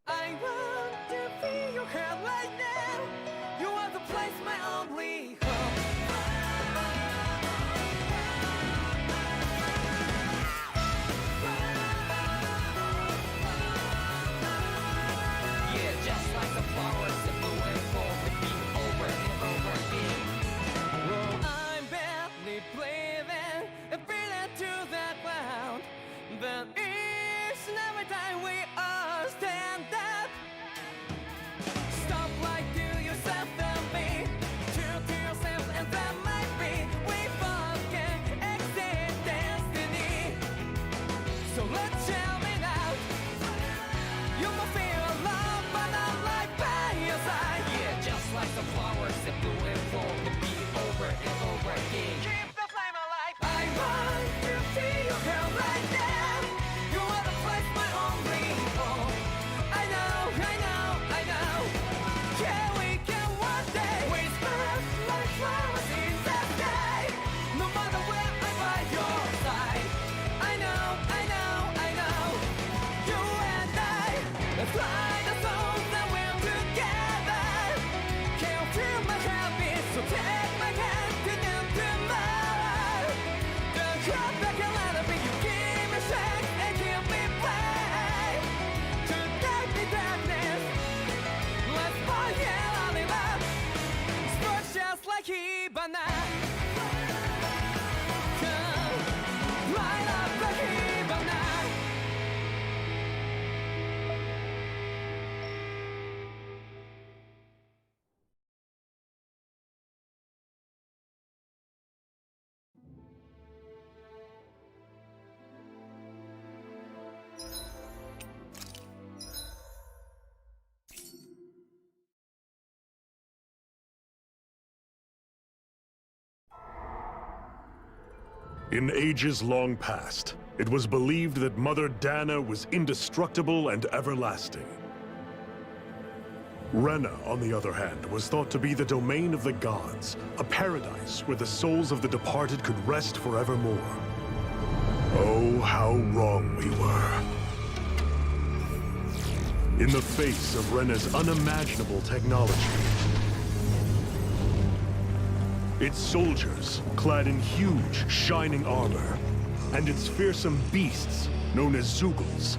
I want to be your head right now. You are the place, my only home. Yeah, just like the flowers that bloom and fall, repeat over and over again. Well, I'm barely breathing and breathing to the ground, but each and every time we all stand up. Stop like to yourself and be true to yourself, and that might be we both can exit destiny. So let's shout it out. You might feel alone, but I'm right by your side. Yeah, just like the flowers that bloom and fall, repeat over and over again. Keep the flame alive. I want to see your girl right now. You are the place, my only home. I know, I know, I know. Yeah, we can one day. We spread like flowers in the sky. No matter where I'm by your side. I know, I know, I know. You and I, let's fly the souls that we're together. Can't feel my habits, so take my hand to them tomorrow. Don't drop back and let it be. You give me strength and give me faith. To take the darkness, let's forget all the love. Sparks just like Hibana. Come, light up like Hibana. In ages long past, it was believed that Mother Dana was indestructible and everlasting. Rena, on the other hand, was thought to be the domain of the gods, a paradise where the souls of the departed could rest forevermore. Oh, how wrong we were. In the face of Rena's unimaginable technology, its soldiers, clad in huge, shining armor, and its fearsome beasts, known as Zeugles.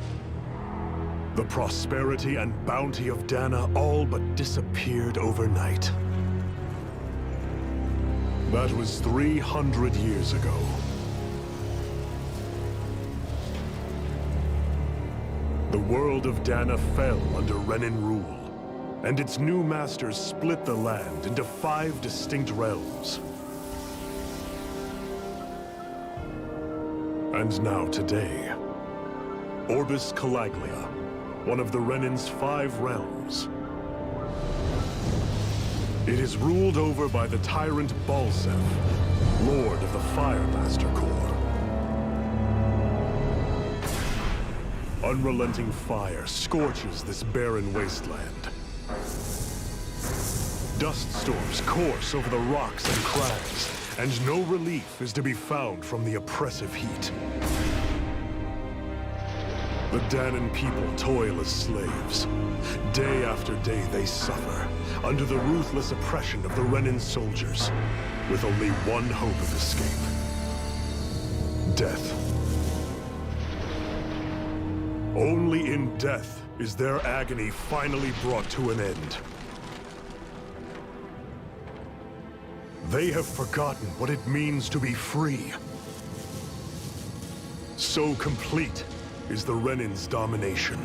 The prosperity and bounty of Dana all but disappeared overnight. That was 300 years ago. The world of Dana fell under Renan rule, and its new masters split the land into 5 distinct realms. And now today, Orbis Calaglia, one of the Renan's 5 realms. It is ruled over by the tyrant Balsef, Lord of the Firemaster Corps. Unrelenting fire scorches this barren wasteland. Dust storms course over the rocks and crags, and no relief is to be found from the oppressive heat. The Danan people toil as slaves. Day after day they suffer, under the ruthless oppression of the Renan soldiers, with only one hope of escape: death. Only in death is their agony finally brought to an end. They have forgotten what it means to be free. So complete is the Renan's domination.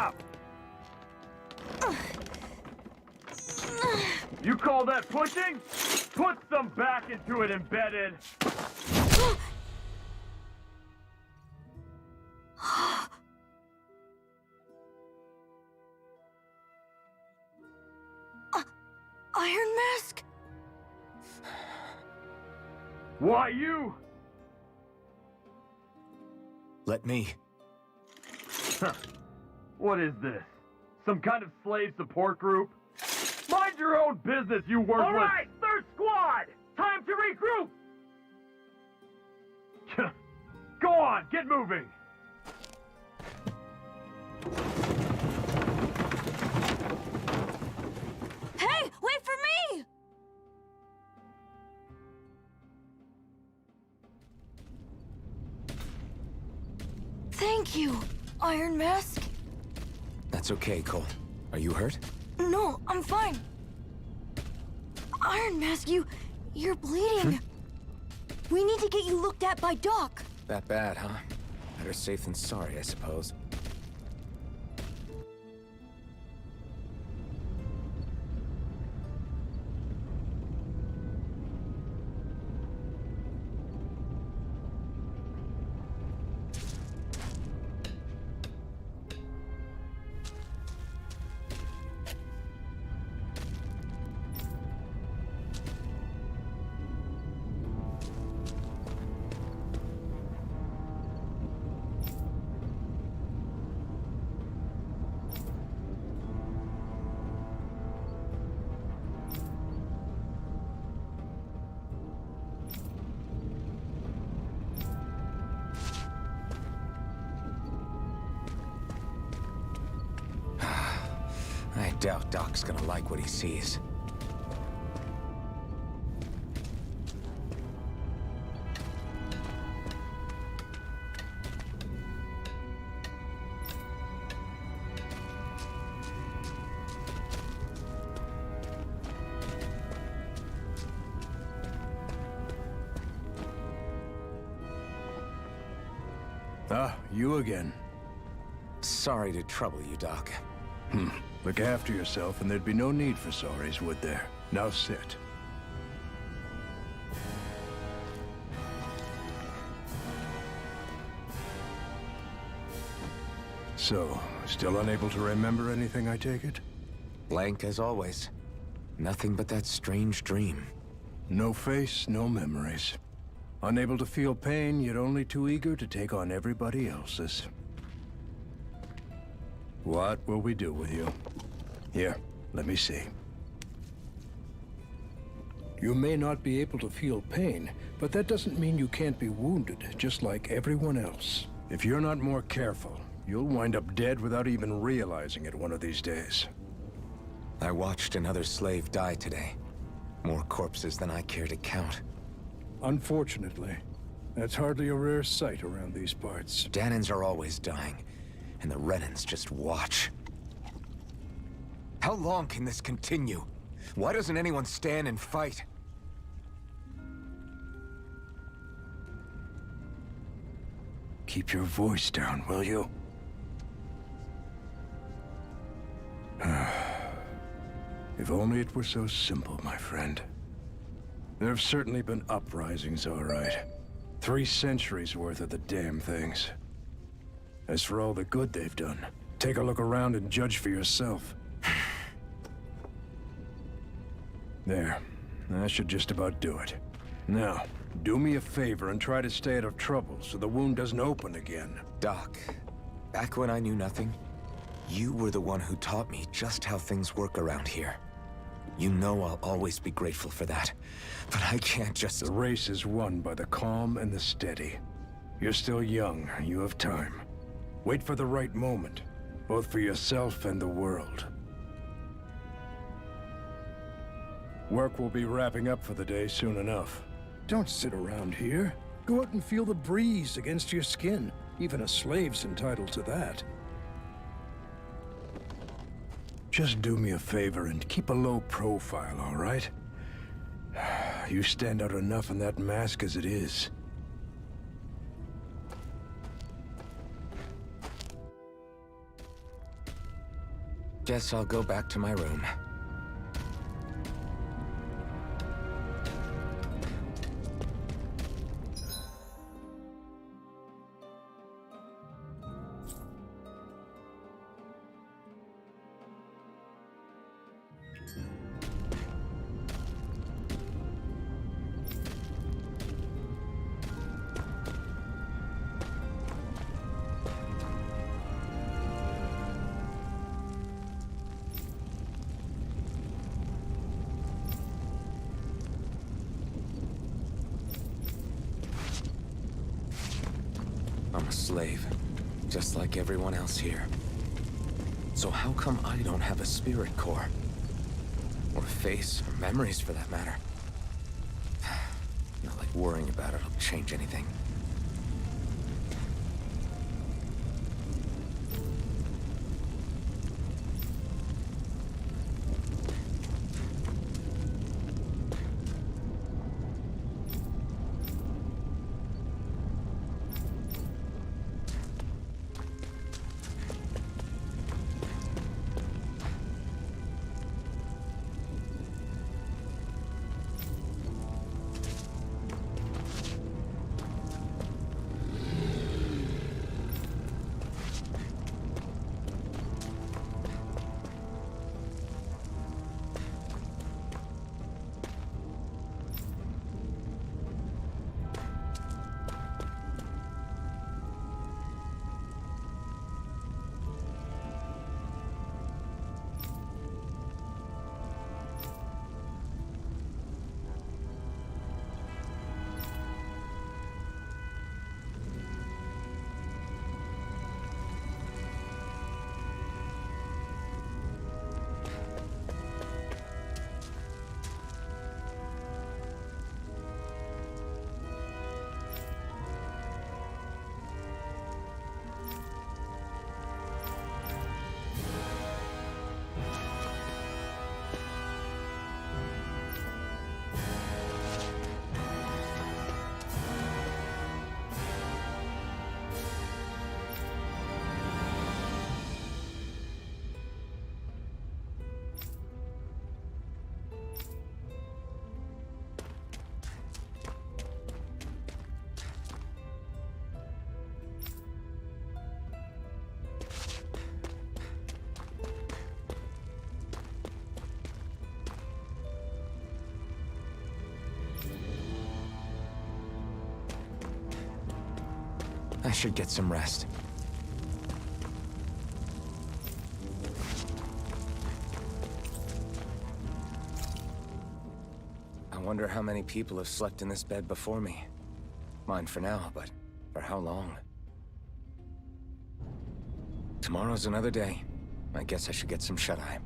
Stop! You call that pushing? Put some back into it, embedded! Iron Mask? Why you? Let me. Huh. What is this? Some kind of slave support group? Mind your own business, you worthless— All right, third squad! Time to regroup! Go on, get moving! Hey, wait for me! Thank you, Iron Mask. That's okay, Cole. Are you hurt? No, I'm fine. Iron Mask, you're bleeding. We need to get you looked at by Doc. That bad, huh? Better safe than sorry, I suppose. I doubt Doc's gonna like what he sees. Ah, you again. Sorry to trouble you, Doc. Look after yourself, and there'd be no need for sorries, would there? Now sit. So, still unable to remember anything, I take it? Blank as always. Nothing but that strange dream. No face, no memories. Unable to feel pain, yet only too eager to take on everybody else's. What will we do with you? Here, let me see. You may not be able to feel pain, but that doesn't mean you can't be wounded, just like everyone else. If you're not more careful, you'll wind up dead without even realizing it one of these days. I watched another slave die today. More corpses than I care to count. Unfortunately, that's hardly a rare sight around these parts. Danins are always dying, and the Renans just watch. How long can this continue? Why doesn't anyone stand and fight? Keep your voice down, will you? If only it were so simple, my friend. There have certainly been uprisings, all right. 3 centuries worth of the damn things. As for all the good they've done, take a look around and judge for yourself. There. That should just about do it. Now, do me a favor and try to stay out of trouble so the wound doesn't open again. Doc, back when I knew nothing, you were the one who taught me just how things work around here. You know I'll always be grateful for that, but I can't just— The race is won by the calm and the steady. You're still young, you have time. Wait for the right moment, both for yourself and the world. Work will be wrapping up for the day soon enough. Don't sit around here. Go out and feel the breeze against your skin. Even a slave's entitled to that. Just do me a favor and keep a low profile, all right? You stand out enough in that mask as it is. Guess I'll go back to my room. I'm a slave, just like everyone else here. So how come I don't have a spirit core? Or a face, or memories for that matter? Not like worrying about it'll change anything. I should get some rest. I wonder how many people have slept in this bed before me. Mine for now, but for how long? Tomorrow's another day. I guess I should get some shut-eye.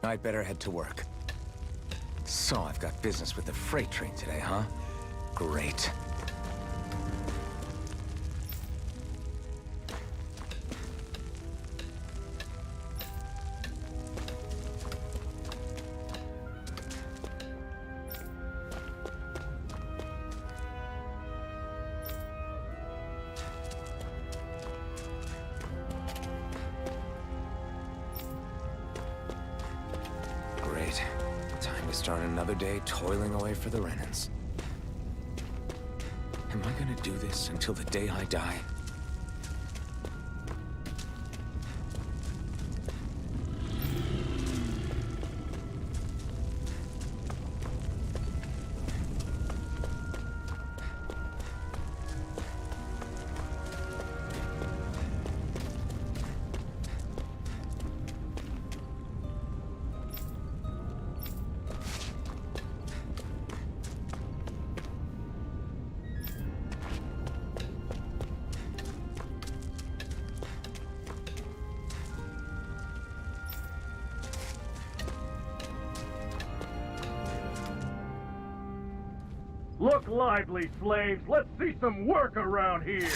I'd better head to work. So, I've got business with the freight train today, huh? Great. Great. Time to start another day toiling away for the Renans. Am I gonna do this until the day I die? Look lively, slaves. Let's see some work around here.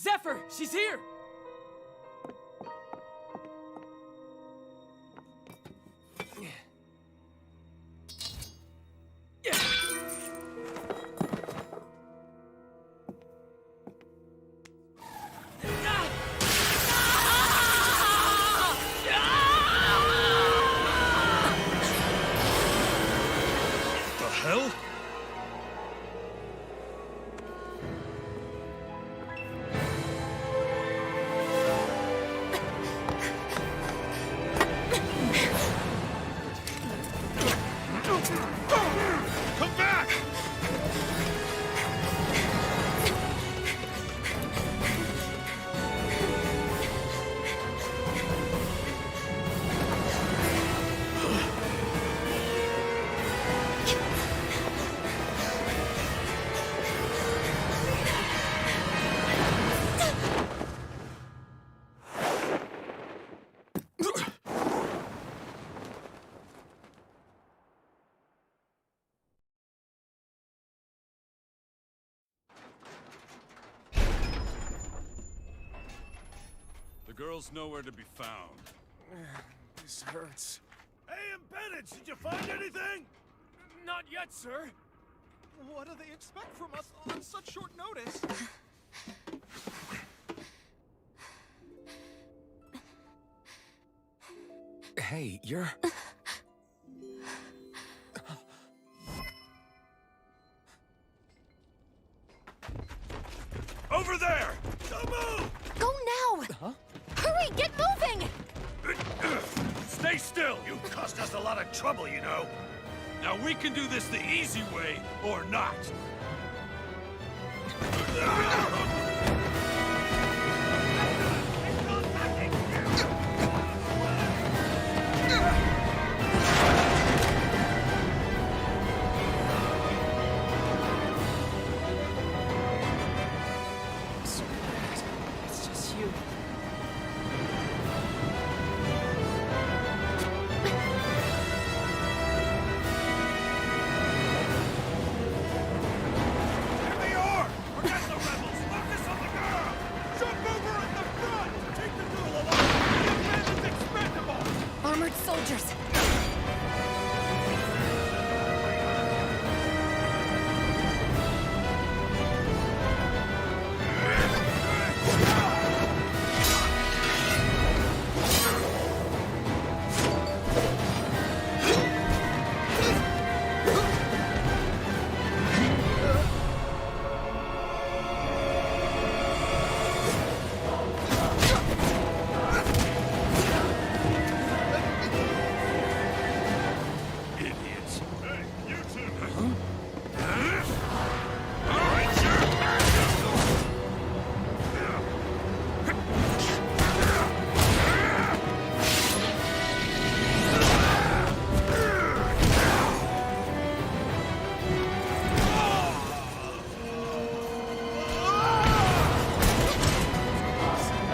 Zephyr! She's here! The hell? Come back! The girl's nowhere to be found. This hurts. Hey, Embedded, did you find anything? Not yet, sir. What do they expect from us on such short notice? Hey, you're... Over there! Don't move! Go now! Huh? Hurry, get moving! Stay still! You caused us a lot of trouble, you know. Now we can do this the easy way, or not. So bad. It's just you. Here they are! Forget the rebels! Focus on the girl! Jump over at the front! Take the girl along! The bandit's expendable! Armored soldiers! Idiots! Hey, you two!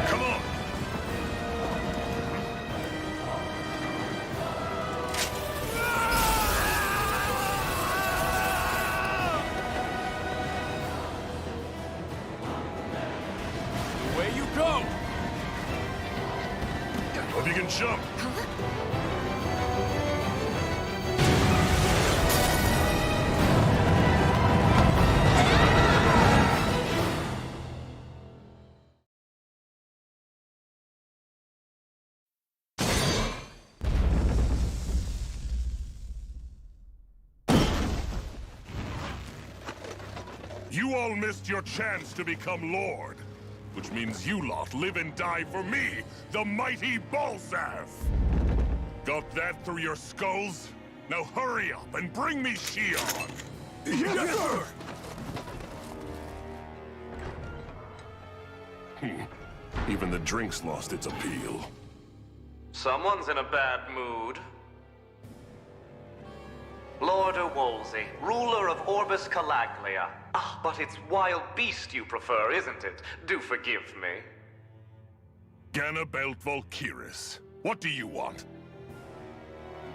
Come on! Away you go! Hope you can jump. You all missed your chance to become Lord. Which means you lot live and die for me, the mighty Balzav! Got that through your skulls? Now hurry up and bring me Shion! Yes, sir! Even the drink's lost its appeal. Someone's in a bad mood. Lord Wolsey, ruler of Orbis Calaglia. Ah, but it's wild beast you prefer, isn't it? Do forgive me. Ganabelt Volkiris, what do you want?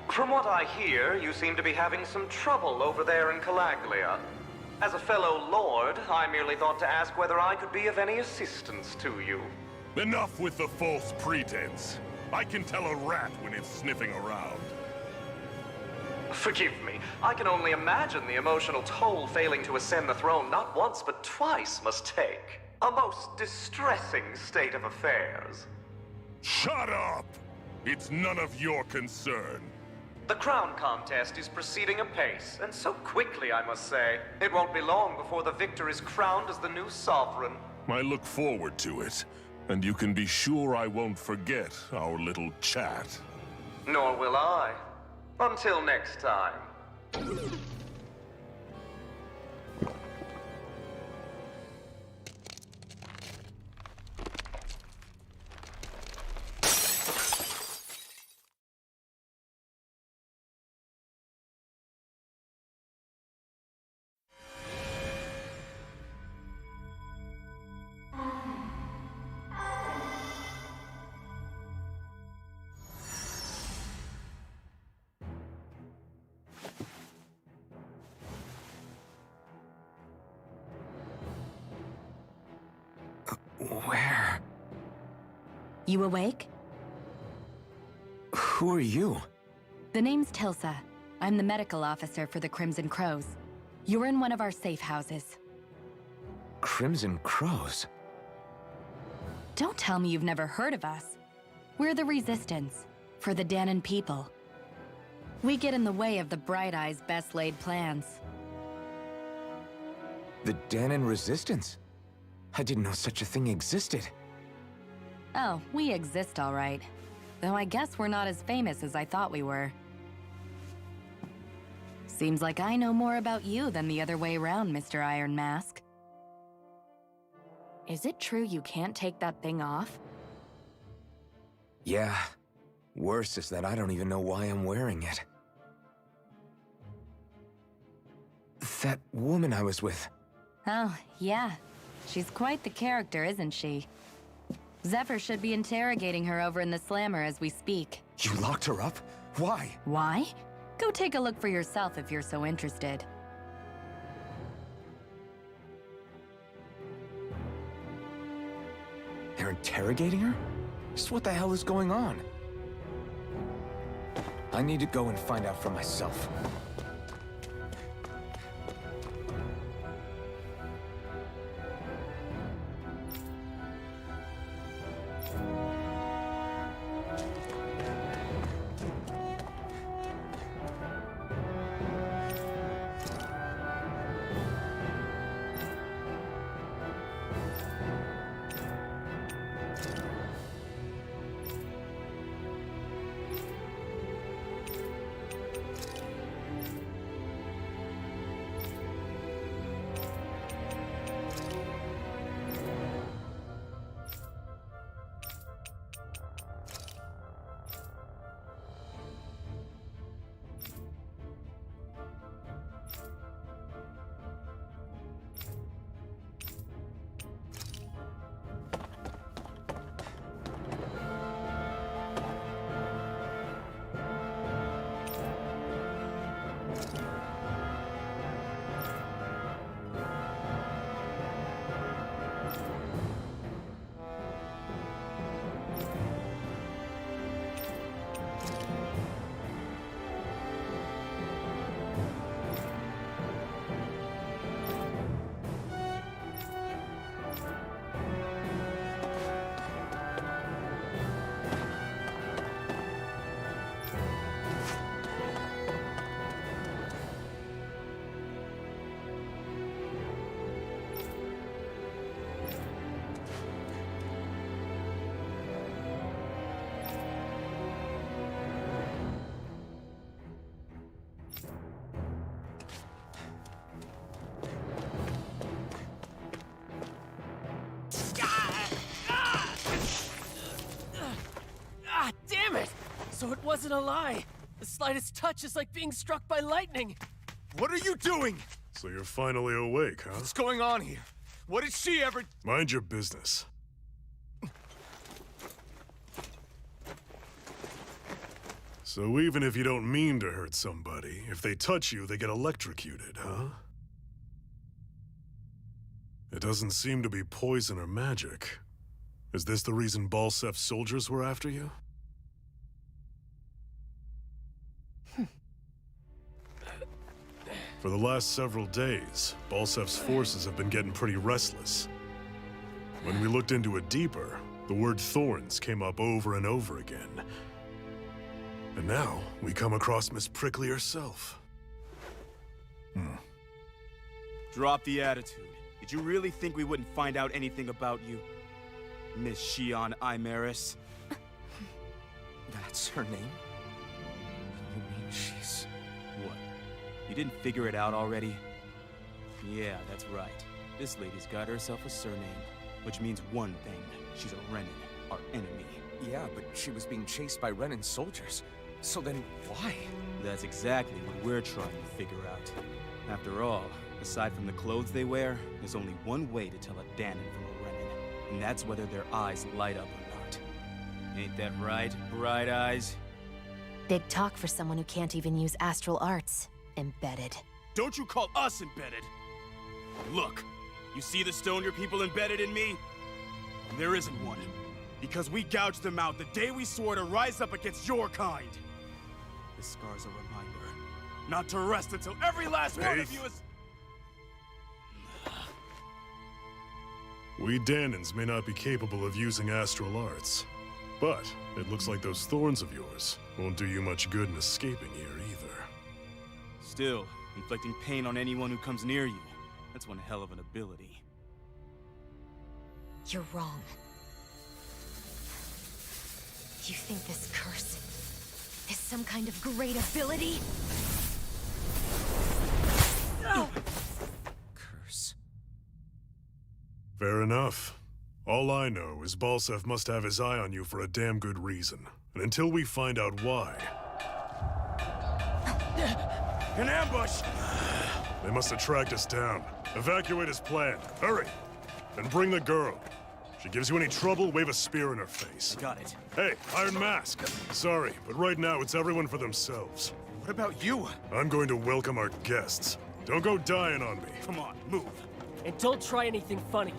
From what I hear, you seem to be having some trouble over there in Calaglia. As a fellow lord, I merely thought to ask whether I could be of any assistance to you. Enough with the false pretense. I can tell a rat when it's sniffing around. Forgive me, I can only imagine the emotional toll failing to ascend the throne not once but twice must take. A most distressing state of affairs. Shut up! It's none of your concern. The crown contest is proceeding apace, and so quickly, I must say. It won't be long before the victor is crowned as the new sovereign. I look forward to it, and you can be sure I won't forget our little chat. Nor will I. Until next time. Where? You awake? Who are you? The name's Tilsa. I'm the medical officer for the Crimson Crows. You're in one of our safe houses. Crimson Crows? Don't tell me you've never heard of us. We're the Resistance, for the Danon people. We get in the way of the Bright Eye's best-laid plans. The Danon Resistance? I didn't know such a thing existed. Oh, we exist all right. Though I guess we're not as famous as I thought we were. Seems like I know more about you than the other way around, Mr. Iron Mask. Is it true you can't take that thing off? Yeah. Worse is that I don't even know why I'm wearing it. That woman I was with. Oh, yeah. She's quite the character, isn't she? Zephyr should be interrogating her over in the Slammer as we speak. You locked her up? Why? Why? Go take a look for yourself if you're so interested. They're interrogating her? Just what the hell is going on? I need to go and find out for myself. Ah, damn it! So it wasn't a lie. The slightest touch is like being struck by lightning. What are you doing? So you're finally awake, huh? What's going on here? What did she ever... Mind your business. So even if you don't mean to hurt somebody, if they touch you, they get electrocuted, huh? It doesn't seem to be poison or magic. Is this the reason Balsef's soldiers were after you? For the last several days, Balsef's forces have been getting pretty restless. When we looked into it deeper, the word thorns came up over and over again. And now, we come across Miss Prickly herself. Drop the attitude. Did you really think we wouldn't find out anything about you? Miss Shion Imaris? That's her name? You mean she's... What? You didn't figure it out already? Yeah, that's right. This lady's got herself a surname, which means one thing. She's a Renin, our enemy. Yeah, but she was being chased by Renin soldiers. So then, why? That's exactly what we're trying to figure out. After all, aside from the clothes they wear, there's only one way to tell a Danon from a Renin, and that's whether their eyes light up or not. Ain't that right, Bright Eyes? Big talk for someone who can't even use astral arts. Embedded. Don't you call us embedded! Look, you see the stone your people embedded in me? There isn't one. Because we gouged them out the day we swore to rise up against your kind. This scar's a reminder, not to rest until every last one of you is... We Danons may not be capable of using astral arts, but it looks like those thorns of yours won't do you much good in escaping here either. Still, inflicting pain on anyone who comes near you. That's one hell of an ability. You're wrong. You think this curse is some kind of great ability? No! Curse. Fair enough. All I know is Balsef must have his eye on you for a damn good reason. And until we find out why... An ambush! They must have tracked us down. Evacuate as planned. Hurry! And bring the girl. If she gives you any trouble, wave a spear in her face. Got it. Hey, Iron Mask. Sorry, but right now it's everyone for themselves. What about you? I'm going to welcome our guests. Don't go dying on me. Come on, move. And don't try anything funny.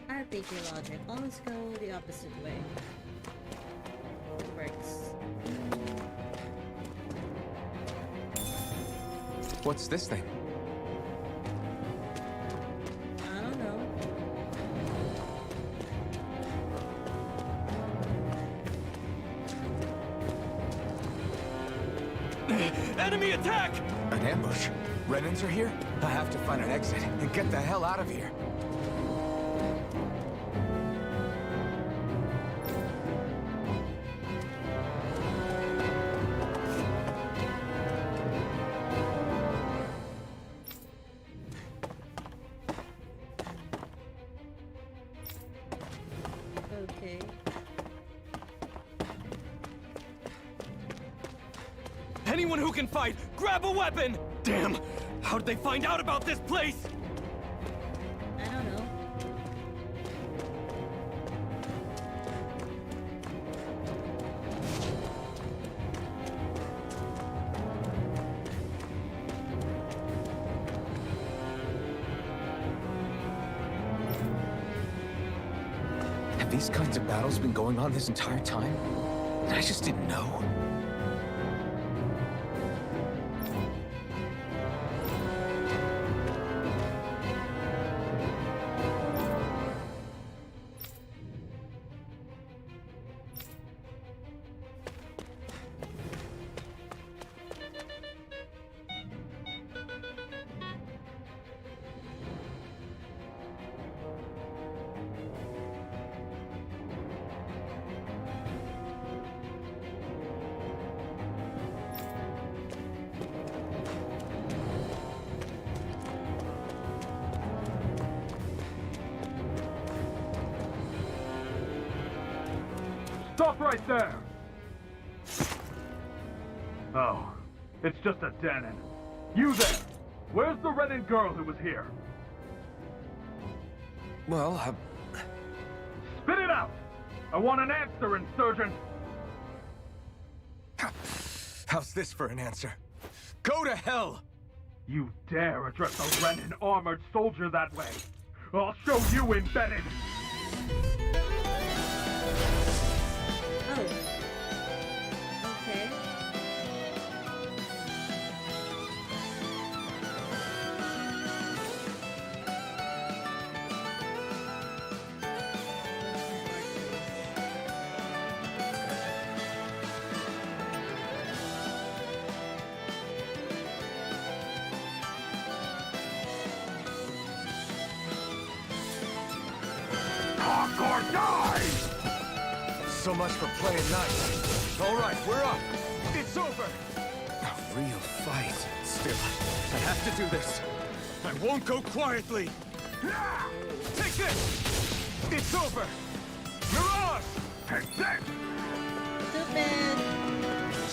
I think your logic. Always go the opposite way. Works. What's this thing? I don't know. Enemy attack! An ambush. Renins are here? I have to find an exit and get the hell out of here. Okay. Anyone who can fight, grab a weapon! Damn! How did they find out about this place? I don't know. these kinds of battles been going on this entire time? And I just didn't know. Stop right there! Oh, it's just a Danon. You there! Where's the Renin girl who was here? Well, Spit it out! I want an answer, insurgent! how's this for an answer? Go to hell! You dare address a Renin armored soldier that way? I'll show you embedded! Oh. Okay. Talk or die! So much for playing nice. All right, we're up. It's over. A real fight. Still, I have to do this. I won't go quietly! Take this! It's over! Mirage! Take this! Stupid.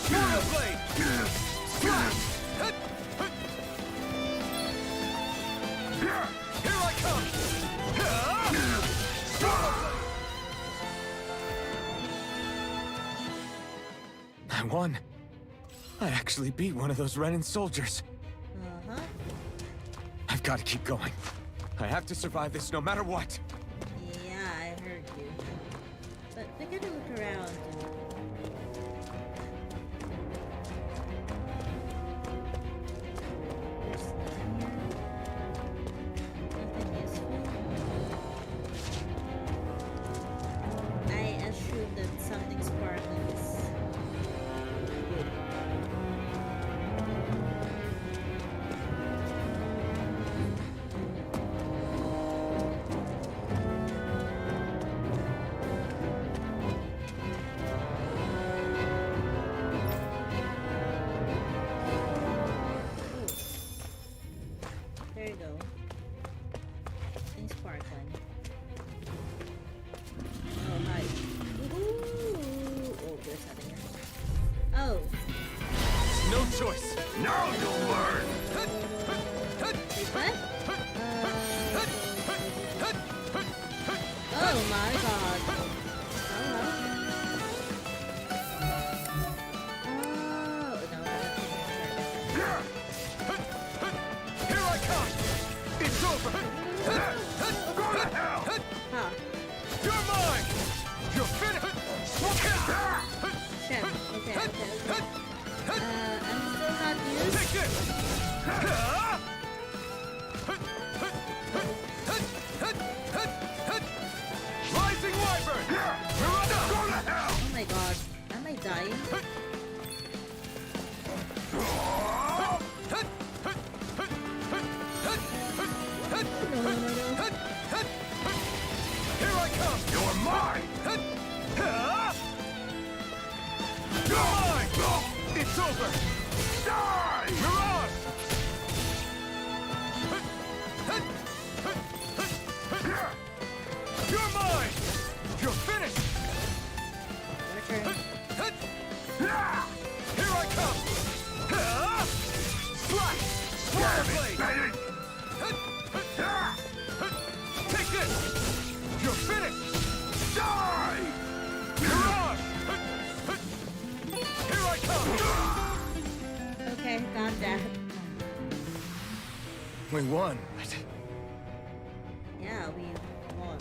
Shadow Blade! Slash! Here I come! Shadow Blade! I won. I actually beat one of those Renin soldiers. Uh-huh. I've got to keep going. I have to survive this no matter what. Yeah, I heard you. But we gotta look around. There's nothing here. Nothing useful. I assume that something sparkling is good. There you go. Something sparkling. Oh, hi. Ooh. Oh, there's nothing here. Oh. No choice. Now you'll learn! Wait, what? Oh my god. Hello? Oh, no, Here I come! It's over! Go to hell! Huh. You're mine! You're finished! Shit. Okay. I'm still not used. Take this! Rising Wyvern! Miranda! Go to hell! Oh my god. Am I dying? No. Here I come! You're mine! You're mine! It's over! Die! Mirage! You're mine! You're finished! Your turn. Here I come! Slash! Sword blade! Take this! You're finished! Die! Mirage! Here I come! Okay, got that. We won, right? Yeah, we won.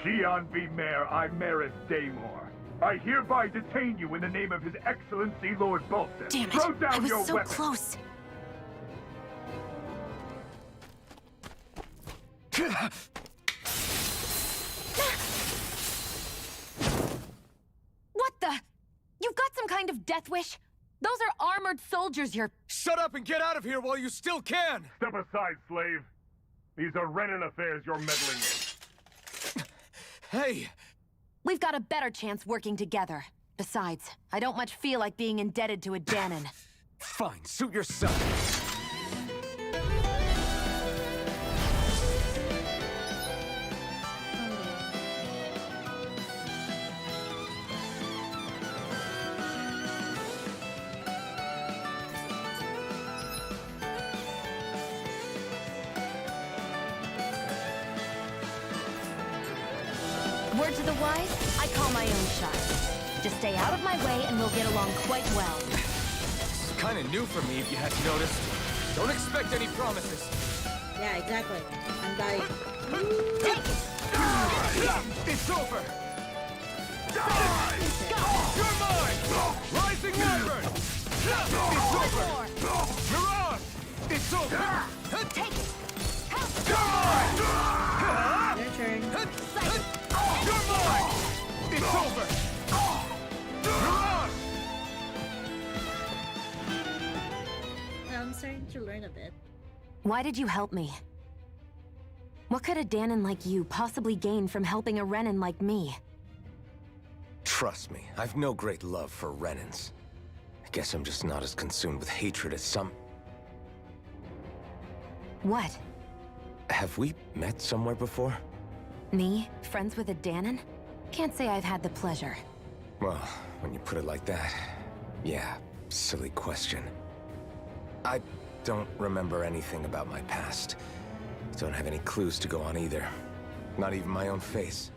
Shion V. Mayor Imeris Daymore. I hereby detain you in the name of His Excellency Lord Bolton. Damn it! Throw down I was your so weapon. close. What the? You've got some kind of death wish? Those are armored soldiers you're... Shut up and get out of here while you still can! Step aside, slave. These are Renan affairs you're meddling in. Hey! We've got a better chance working together. Besides, I don't much feel like being indebted to a Danon. Fine, suit yourself. Word to the wise, I call my own shot. Just stay out of my way and we'll get along quite well. It's kinda new for me if you hadn't noticed. Don't expect any promises. Yeah, exactly. I'm dying. Take it! It's over! Die! You're mine! Rising Wyvern! It's over! Mirage! It's over! Take it! You're mine! Your turn. You're mine! It's over! Mirage! I'm starting to learn a bit. Why did you help me? What could a Danon like you possibly gain from helping a Renan like me? Trust me, I've no great love for Renans. I guess I'm just not as consumed with hatred as some... What? Have we met somewhere before? Me? Friends with a Danon? Can't say I've had the pleasure. Well, when you put it like that, yeah, silly question. I don't remember anything about my past. Don't have any clues to go on either. Not even my own face.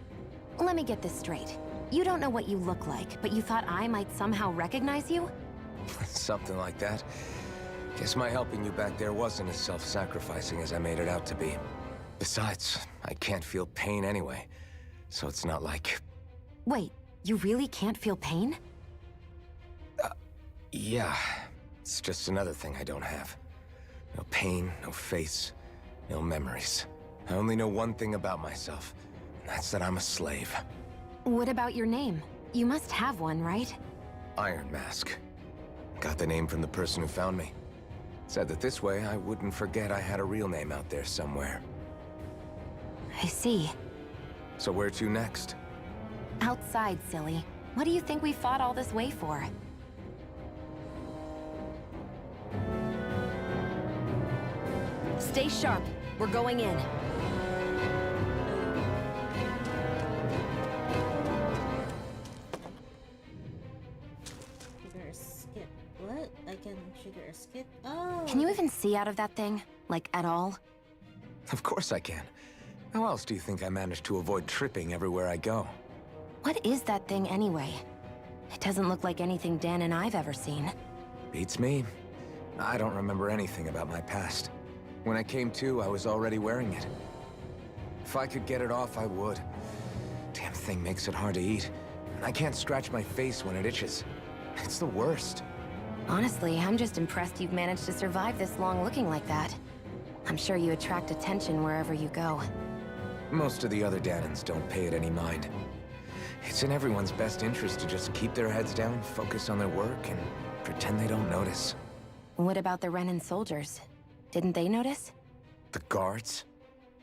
Let me get this straight. You don't know what you look like, but you thought I might somehow recognize you? Something like that. Guess my helping you back there wasn't as self-sacrificing as I made it out to be. Besides, I can't feel pain anyway, so it's not like... Wait, you really can't feel pain? Yeah. It's just another thing I don't have. No pain, no face, no memories. I only know one thing about myself, and that's that I'm a slave. What about your name? You must have one, right? Iron Mask. Got the name from the person who found me. Said that this way I wouldn't forget I had a real name out there somewhere. I see. So where to next? Outside, silly. What do you think we fought all this way for? Stay sharp. We're going in. Trigger a skip. What? I can trigger a skip? Oh! Can you even see out of that thing? Like, at all? Of course I can. How else do you think I managed to avoid tripping everywhere I go? What is that thing anyway? It doesn't look like anything Dan and I've ever seen. Beats me. I don't remember anything about my past. When I came to, I was already wearing it. If I could get it off, I would. Damn thing makes it hard to eat. And I can't scratch my face when it itches. It's the worst. Honestly, I'm just impressed you've managed to survive this long looking like that. I'm sure you attract attention wherever you go. Most of the other Danons don't pay it any mind. It's in everyone's best interest to just keep their heads down, focus on their work, and pretend they don't notice. What about the Renan soldiers? Didn't they notice? The guards?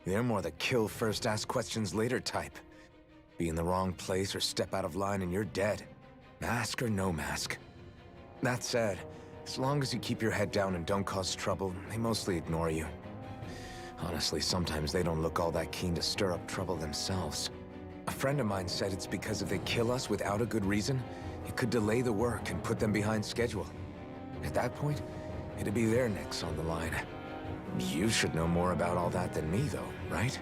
They're more the kill first, ask questions later type. Be in the wrong place or step out of line and you're dead. Mask or no mask. That said, as long as you keep your head down and don't cause trouble, they mostly ignore you. Honestly, sometimes they don't look all that keen to stir up trouble themselves. A friend of mine said it's because if they kill us without a good reason, it could delay the work and put them behind schedule. At that point, it'd be their necks on the line. You should know more about all that than me, though, right?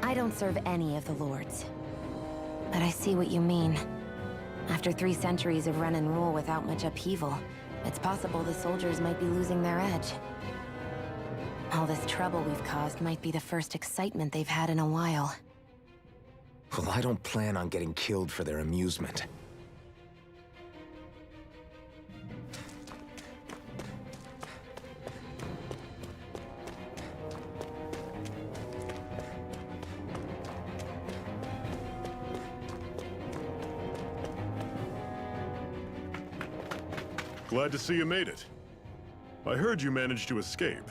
I don't serve any of the lords. But I see what you mean. After 3 centuries of Renan rule without much upheaval, it's possible the soldiers might be losing their edge. All this trouble we've caused might be the first excitement they've had in a while. Well, I don't plan on getting killed for their amusement. Glad to see you made it. I heard you managed to escape,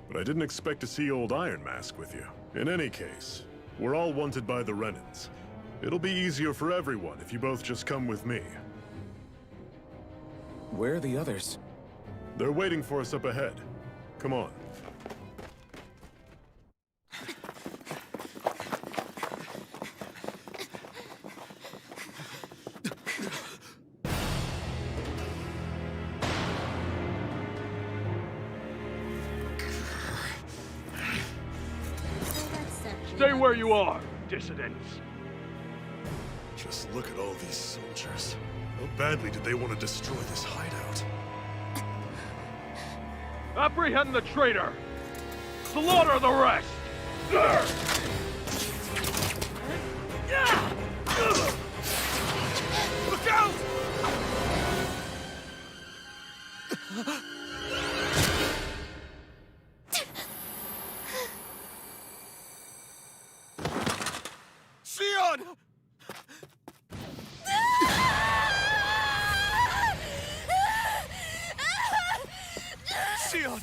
but I didn't expect to see old Iron Mask with you. In any case, we're all wanted by the Renans. It'll be easier for everyone if you both just come with me. Where are the others? They're waiting for us up ahead. Come on. Stay where you are, dissidents. Just look at all these soldiers. How badly did they want to destroy this hideout? Apprehend the traitor! Slaughter the rest! Look out! Sion! Sion!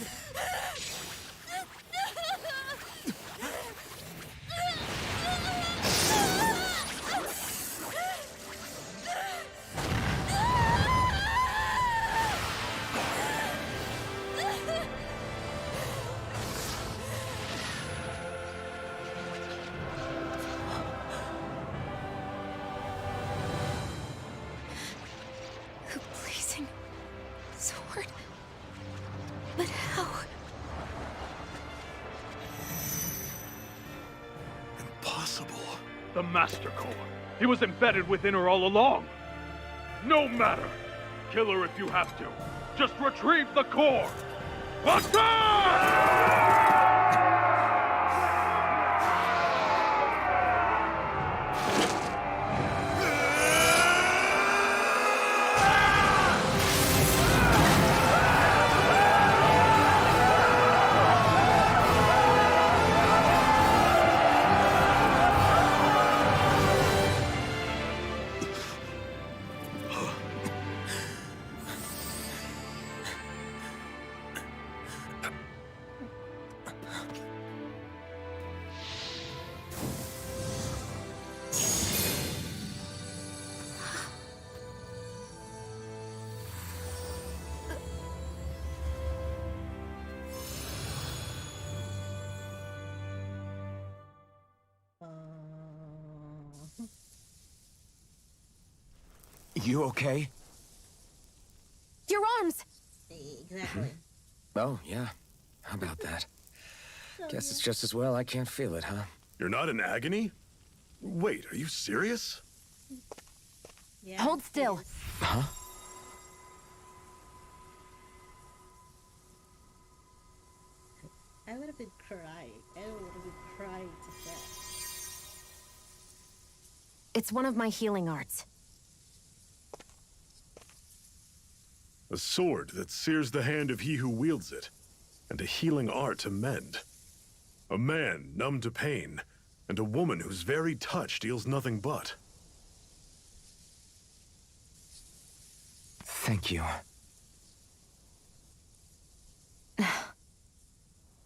The blazing sword. But how? Impossible. The Master Core. He was embedded within her all along. No matter. Kill her if you have to. Just retrieve the core. Attack! You okay? Your arms! Exactly. Oh, yeah. How about that? Guess it's just as well I can't feel it, huh? You're not in agony? Wait, are you serious? Yeah, Hold still. Huh? I would have been crying. I would have been crying to death. It's one of my healing arts. A sword that sears the hand of he who wields it, and a healing art to mend. A man numb to pain, and a woman whose very touch deals nothing but. Thank you.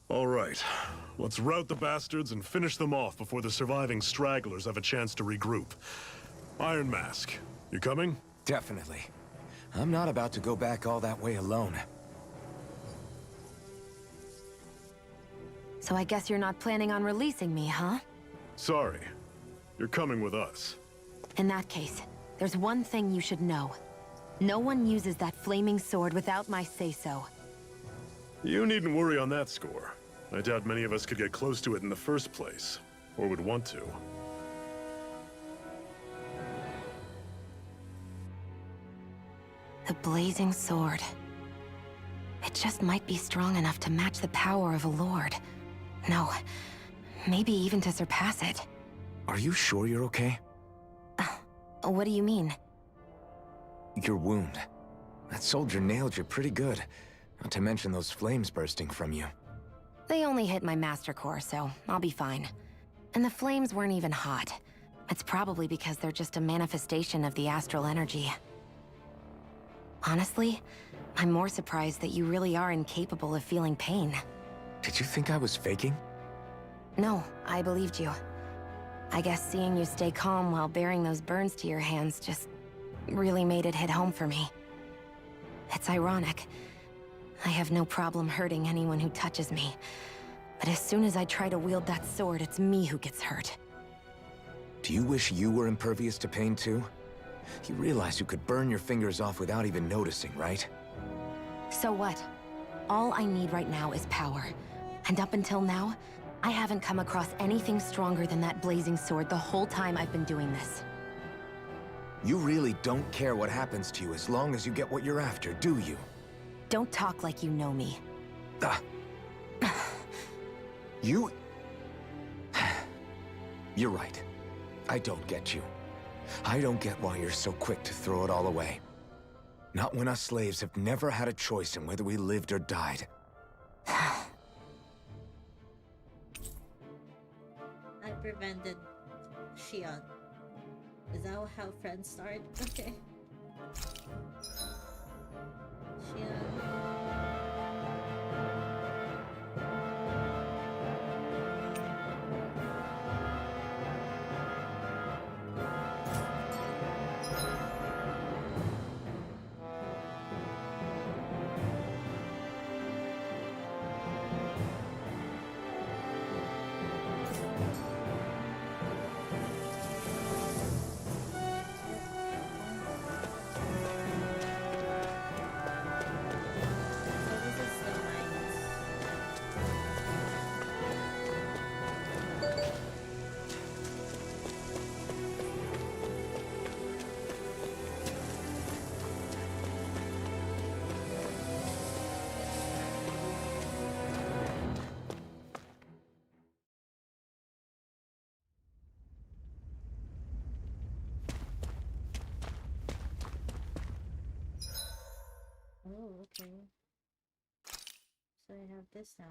All right, let's rout the bastards and finish them off before the surviving stragglers have a chance to regroup. Iron Mask, you coming? Definitely. I'm not about to go back all that way alone. So I guess you're not planning on releasing me, huh? Sorry. You're coming with us. In that case, there's one thing you should know. No one uses that flaming sword without my say-so. You needn't worry on that score. I doubt many of us could get close to it in the first place, or would want to. The blazing sword. It just might be strong enough to match the power of a lord. No, maybe even to surpass it. Are you sure you're okay? What do you mean? Your wound. That soldier nailed you pretty good. Not to mention those flames bursting from you. They only hit my master core, so I'll be fine. And the flames weren't even hot. It's probably because they're just a manifestation of the astral energy. Honestly, I'm more surprised that you really are incapable of feeling pain. Did you think I was faking? No, I believed you. I guess seeing you stay calm while bearing those burns to your hands just really made it hit home for me. It's ironic. I have no problem hurting anyone who touches me. But as soon as I try to wield that sword, it's me who gets hurt. Do you wish you were impervious to pain too? You realize you could burn your fingers off without even noticing, right? So what? All I need right now is power. And up until now, I haven't come across anything stronger than that blazing sword the whole time I've been doing this. You really don't care what happens to you as long as you get what you're after, do you? Don't talk like you know me. You... You're right. I don't get you. I don't get why you're so quick to throw it all away. Not when us slaves have never had a choice in whether we lived or died. I prevented Shion. Is that how friends start? Okay. Shion. Oh, okay. So I have this now.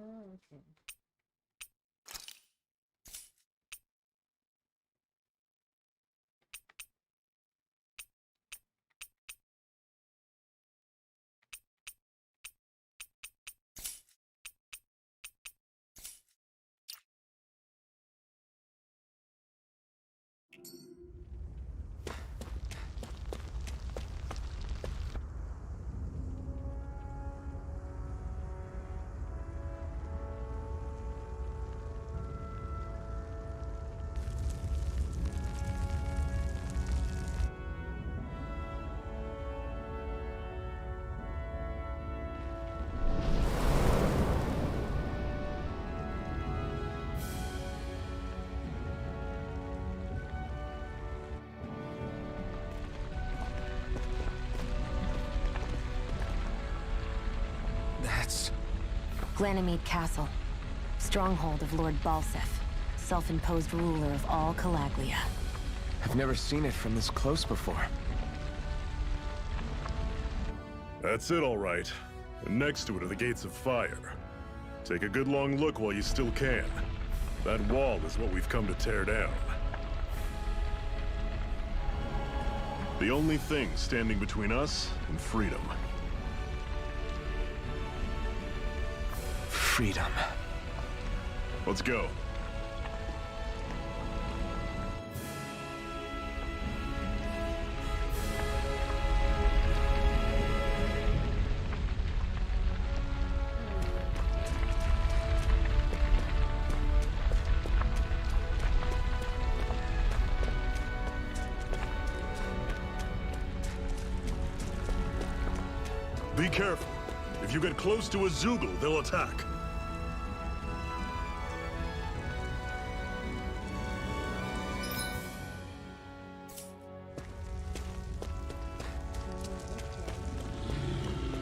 Oh, okay. That's... Ganymede Castle. Stronghold of Lord Balsef, self-imposed ruler of all Calaglia. I've never seen it from this close before. That's it, all right. And next to it are the Gates of Fire. Take a good long look while you still can. That wall is what we've come to tear down. The only thing standing between us and freedom. Freedom. Let's go. Be careful. If you get close to a Zoogle, they'll attack.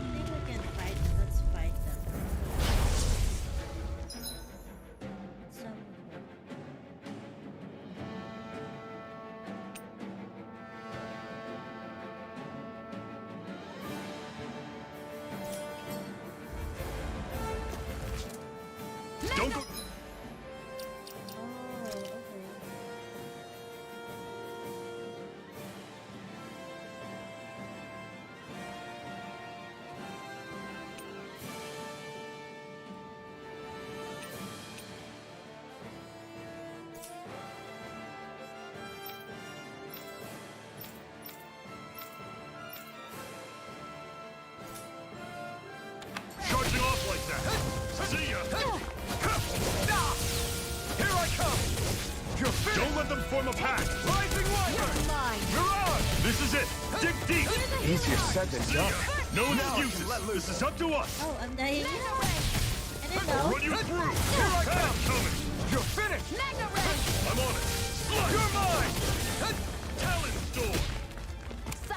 I think we can fight them. Let's fight them. Some... Don't go... Oh, okay. Charging off like that. See ya. Here I come! You're finished! Don't let them form a pack. Rising Wonder! You're on! This is it. Dig deep. Easier said than See done. ya. No excuses. This is up to us. Oh, I'm dying. I didn't I'll know. run you through. Here I come! Coming. You're finished! I'm on it. Slice. You're mine! Talon Storm.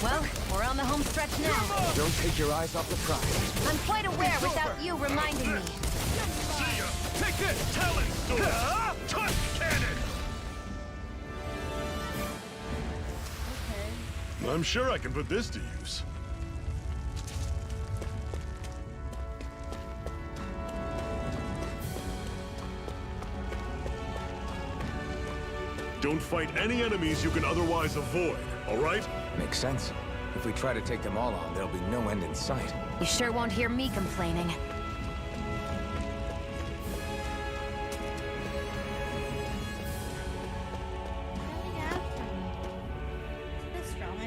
Well, we're on the home stretch now. Don't take your eyes off the prize. I'm quite aware without you reminding me. See ya. Take this! Talon Storm. Touch cannon. Okay. I'm sure I can put this to use. Don't fight any enemies you can otherwise avoid, all right? Makes sense. If we try to take them all on, there'll be no end in sight. You sure won't hear me complaining. Yeah. That's strong.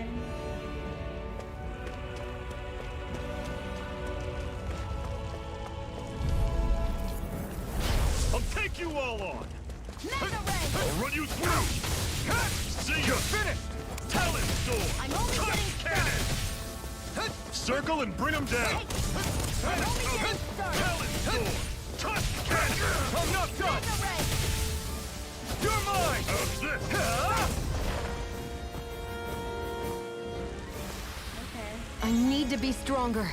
I'll take you all on. I'll run you through. See ya. Finished! Talon Storm. I'm only Touch getting cannon. Circle and bring them down. Talon Storm. Touch cannon. I'm not done! You're mine! How's this? Okay. I need to be stronger.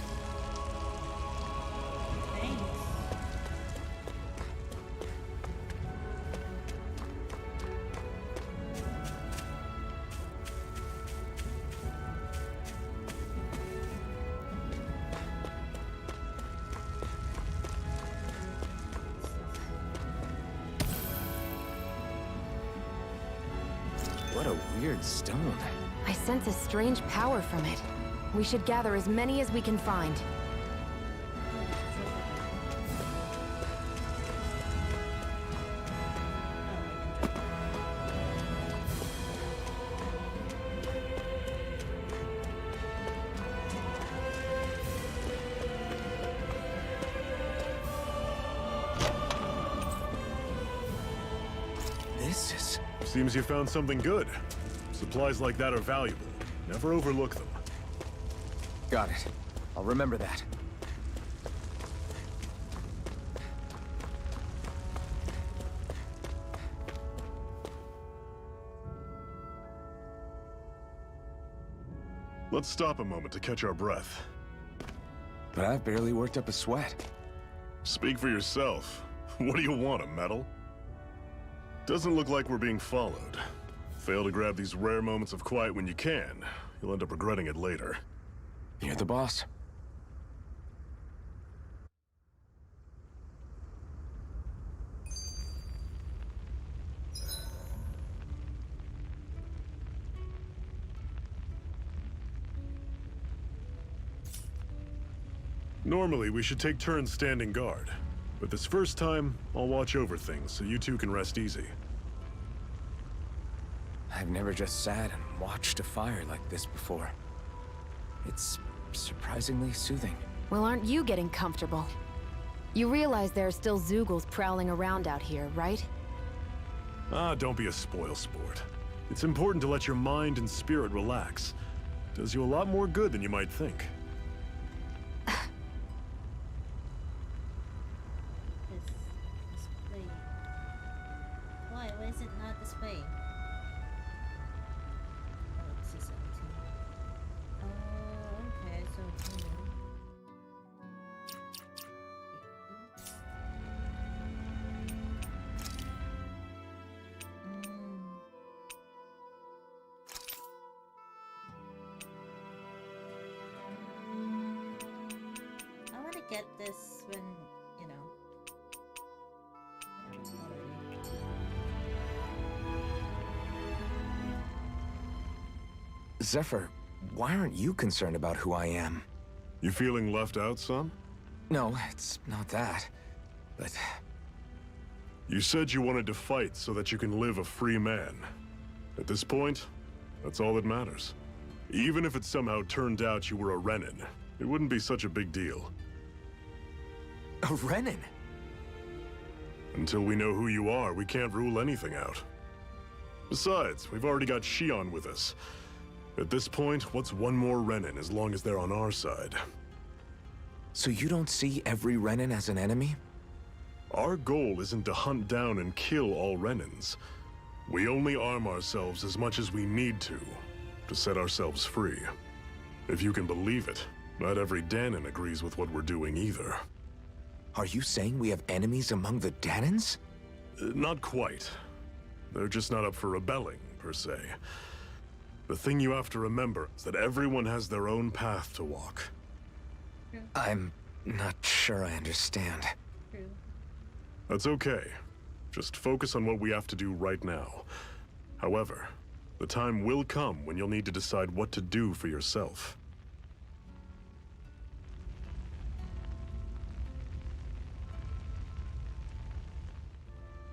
Thanks. What a weird stone. I sense a strange power from it. We should gather as many as we can find. This is... Seems you found something good. Supplies like that are valuable. Never overlook them. Got it. I'll remember that. Let's stop a moment to catch our breath. But I've barely worked up a sweat. Speak for yourself. What do you want, a medal? Doesn't look like we're being followed. Fail to grab these rare moments of quiet when you can. You'll end up regretting it later. You're the boss. Normally, we should take turns standing guard. But this first time, I'll watch over things so you two can rest easy. I've never just sat and watched a fire like this before. It's surprisingly soothing. Well, aren't you getting comfortable? You realize there are still Zeugles prowling around out here, right? Ah, don't be a spoilsport. It's important to let your mind and spirit relax. Does you a lot more good than you might think. Display. Why is it not display? Oh, it's just empty. Oh, okay, so I want to get this when, you know. Zephyr, why aren't you concerned about who I am? You feeling left out, son? No, it's not that. But You said you wanted to fight so that you can live a free man. At this point, that's all that matters. Even if it somehow turned out you were a Renin, it wouldn't be such a big deal. a Renin? Until we know who you are, we can't rule anything out. Besides, we've already got Shion with us. At this point, what's one more Renin as long as they're on our side? So you don't see every Renin as an enemy? Our goal isn't to hunt down and kill all Renins. We only arm ourselves as much as we need to set ourselves free. If you can believe it, not every Danon agrees with what we're doing either. Are you saying we have enemies among the Danons? Not quite. They're just not up for rebelling, per se. The thing you have to remember is that everyone has their own path to walk. I'm not sure I understand. That's okay. Just focus on what we have to do right now. However, the time will come when you'll need to decide what to do for yourself.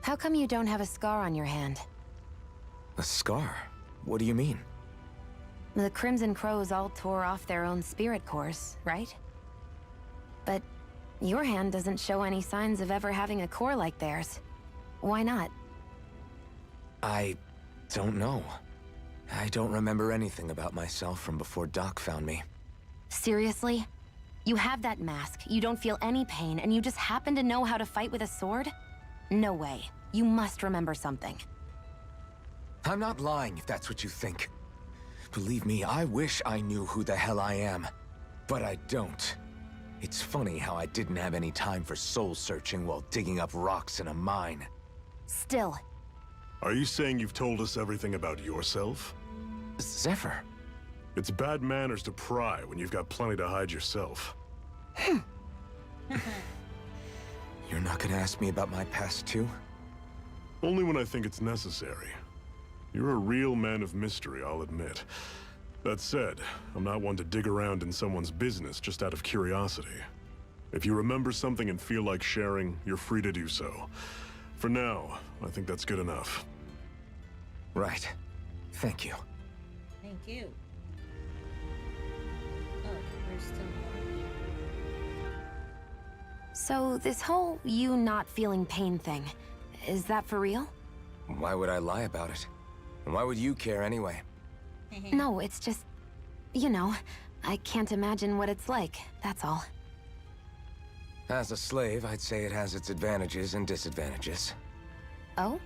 How come you don't have a scar on your hand? A scar? What do you mean? The Crimson Crows all tore off their own spirit cores, right? But your hand doesn't show any signs of ever having a core like theirs. Why not? I don't know. I don't remember anything about myself from before Doc found me. Seriously? You have that mask, you don't feel any pain, and you just happen to know how to fight with a sword? No way. You must remember something. I'm not lying if that's what you think. Believe me, I wish I knew who the hell I am. But I don't. It's funny how I didn't have any time for soul-searching while digging up rocks in a mine. Still. Are you saying you've told us everything about yourself? Zephyr. It's bad manners to pry when you've got plenty to hide yourself. You're not gonna ask me about my past too? Only when I think it's necessary. You're a real man of mystery, I'll admit. That said, I'm not one to dig around in someone's business just out of curiosity. If you remember something and feel like sharing, you're free to do so. For now, I think that's good enough. Right. Thank you. Thank you. Oh, there's still more. So this whole you not feeling pain thing, is that for real? Why would I lie about it? And why would you care anyway? No, it's just, you know, I can't imagine what it's like, that's all. As a slave, I'd say it has its advantages and disadvantages. Oh?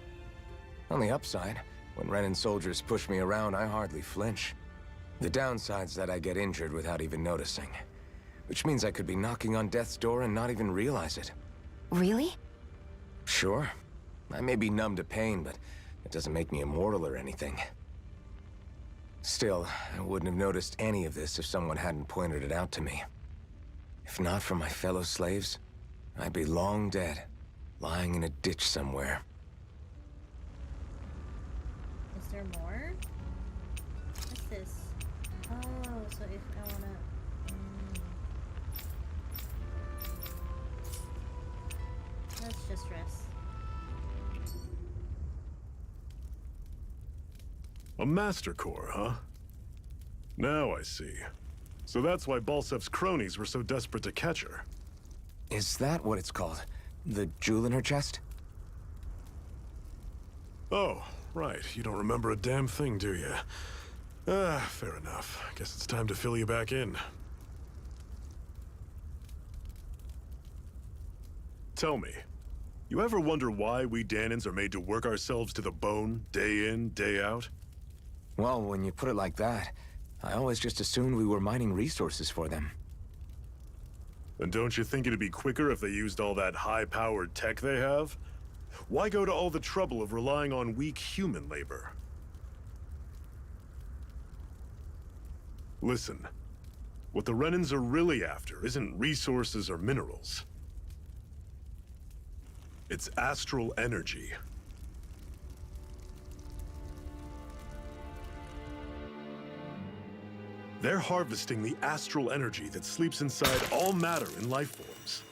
On the upside, when Renin soldiers push me around, I hardly flinch. The downside's that I get injured without even noticing. Which means I could be knocking on death's door and not even realize it. Really? Sure. I may be numb to pain, but it doesn't make me immortal or anything. Still, I wouldn't have noticed any of this if someone hadn't pointed it out to me. If not for my fellow slaves, I'd be long dead, lying in a ditch somewhere. Is there more? What's this? Oh, so if I wanna... Let's just rest. A Master Core, huh? Now I see. So that's why Balsev's cronies were so desperate to catch her. Is that what it's called? The jewel in her chest? Oh, right. You don't remember a damn thing, do you? Fair enough. Guess it's time to fill you back in. Tell me, you ever wonder why we Danans are made to work ourselves to the bone, day in, day out? Well, when you put it like that, I always just assumed we were mining resources for them. And don't you think it'd be quicker if they used all that high-powered tech they have? Why go to all the trouble of relying on weak human labor? Listen, what the Renans are really after isn't resources or minerals. It's astral energy. They're harvesting the astral energy that sleeps inside all matter in life forms.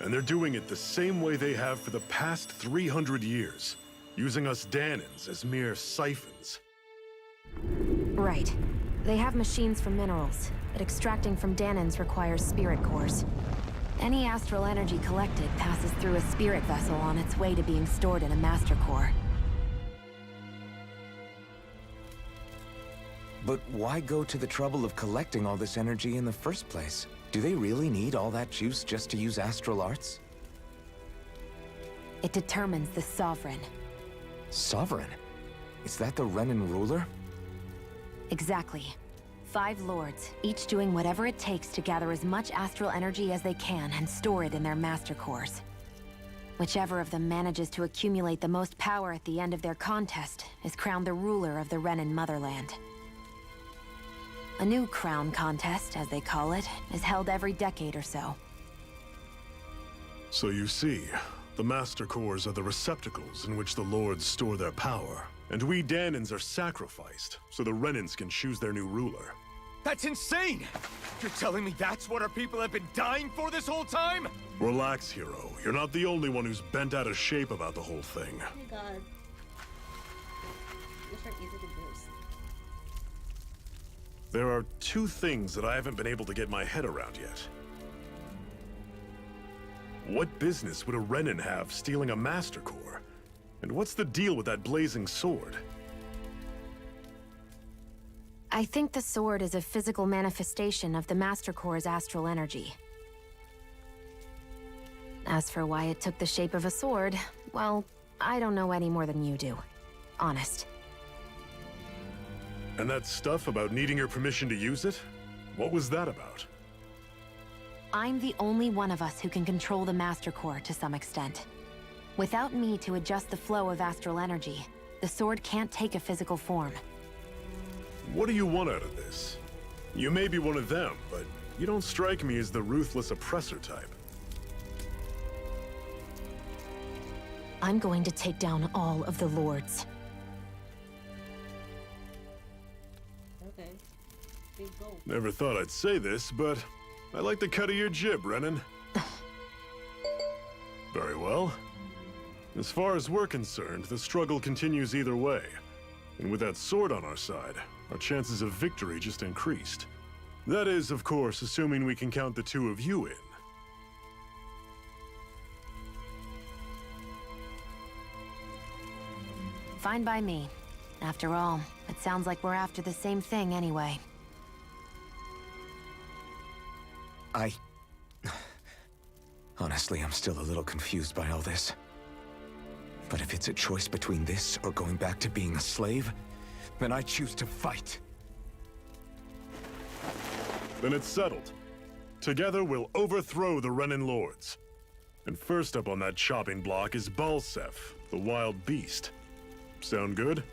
And they're doing it the same way they have for the past 300 years, using us Danans as mere siphons. Right. They have machines for minerals, but extracting from Danans requires spirit cores. Any astral energy collected passes through a spirit vessel on its way to being stored in a master core. But why go to the trouble of collecting all this energy in the first place? Do they really need all that juice just to use astral arts? It determines the Sovereign. Sovereign? Is that the Renan ruler? Exactly. 5 lords, each doing whatever it takes to gather as much astral energy as they can and store it in their master cores. Whichever of them manages to accumulate the most power at the end of their contest is crowned the ruler of the Renan motherland. A new crown contest, as they call it, is held every decade or so. So you see, the Master Cores are the receptacles in which the Lords store their power. And we Danans are sacrificed, so the Renans can choose their new ruler. That's insane! You're telling me that's what our people have been dying for this whole time? Relax, hero. You're not the only one who's bent out of shape about the whole thing. Oh my god. These are easy to boost. There are 2 things that I haven't been able to get my head around yet. What business would a Renan have stealing a Master Core? And what's the deal with that blazing sword? I think the sword is a physical manifestation of the Master Core's astral energy. As for why it took the shape of a sword, well, I don't know any more than you do. Honest. And that stuff about needing your permission to use it? What was that about? I'm the only one of us who can control the Master Core to some extent. Without me to adjust the flow of astral energy, the sword can't take a physical form. What do you want out of this? You may be one of them, but you don't strike me as the ruthless oppressor type. I'm going to take down all of the lords. Okay. Big goal. Never thought I'd say this, but I like the cut of your jib, Renan. Very well. As far as we're concerned, the struggle continues either way. And with that sword on our side, our chances of victory just increased. That is, of course, assuming we can count the 2 of you in. Fine by me. After all, it sounds like we're after the same thing anyway. Honestly, I'm still a little confused by all this. But if it's a choice between this or going back to being a slave, then I choose to fight. Then it's settled. Together, we'll overthrow the Renan Lords. And first up on that chopping block is Balsev, the wild beast. Sound good?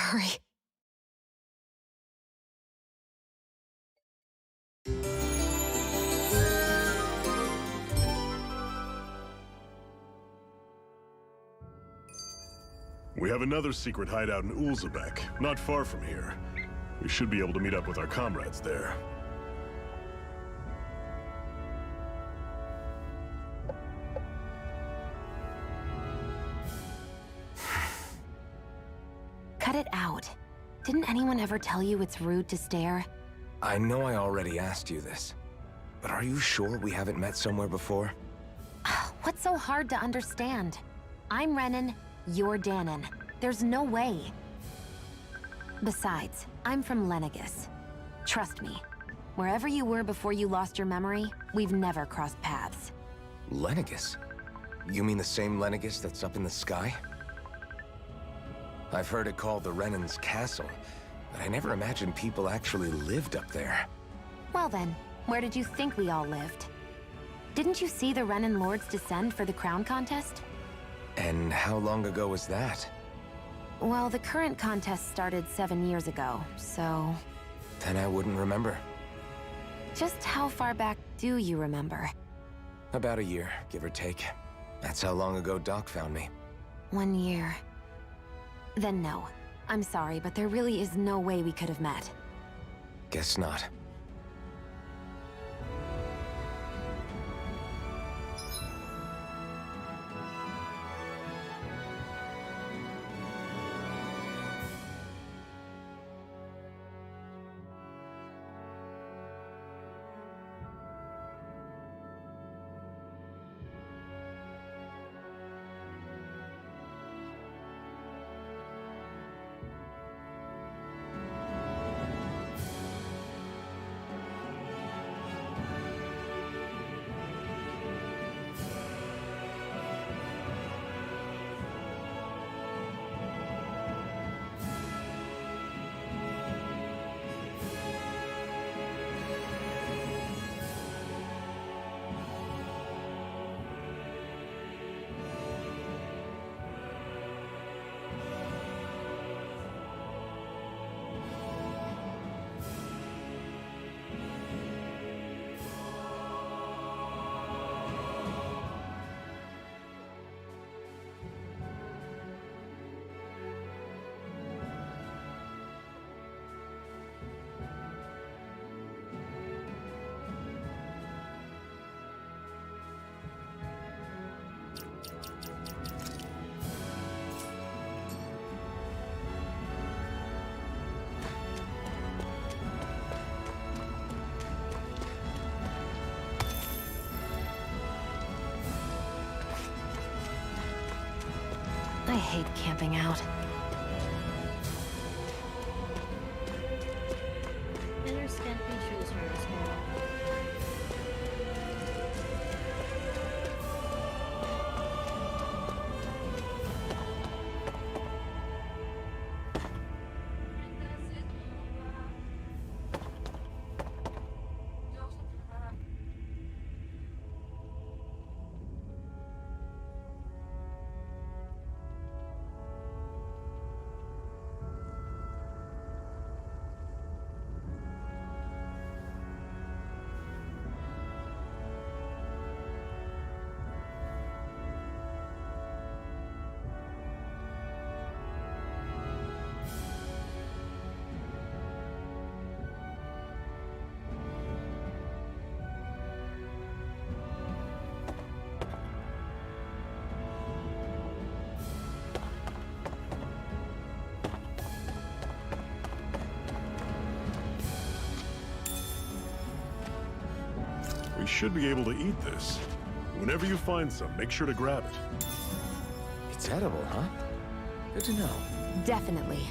hurry. We have another secret hideout in Ulzebek, not far from here. We should be able to meet up with our comrades there. Cut it out. Didn't anyone ever tell you it's rude to stare? I know I already asked you this, but are you sure we haven't met somewhere before? What's so hard to understand? I'm Renan, you're Danon. There's no way. Besides, I'm from Lenegis. Trust me, wherever you were before you lost your memory, we've never crossed paths. Lenegis? You mean the same Lenegis that's up in the sky? I've heard it called the Renan's Castle, but I never imagined people actually lived up there. Well then, where did you think we all lived? Didn't you see the Renan Lords descend for the crown contest? And how long ago was that? Well, the current contest started 7 years ago, so... Then I wouldn't remember. Just how far back do you remember? About a year, give or take. That's how long ago Doc found me. 1 year. Then no. I'm sorry, but there really is no way we could have met. Guess not. I hate camping out. There's camping shoes here as well. We should be able to eat this. Whenever you find some, make sure to grab it. It's edible, huh? Good to know. Definitely.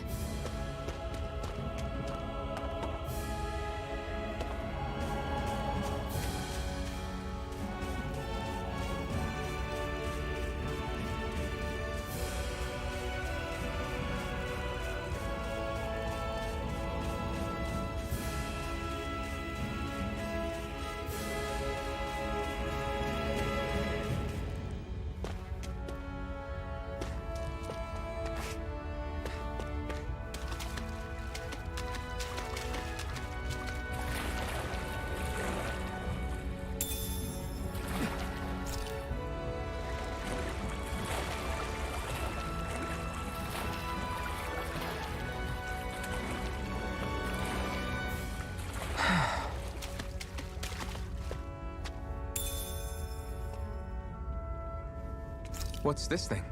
What's this thing?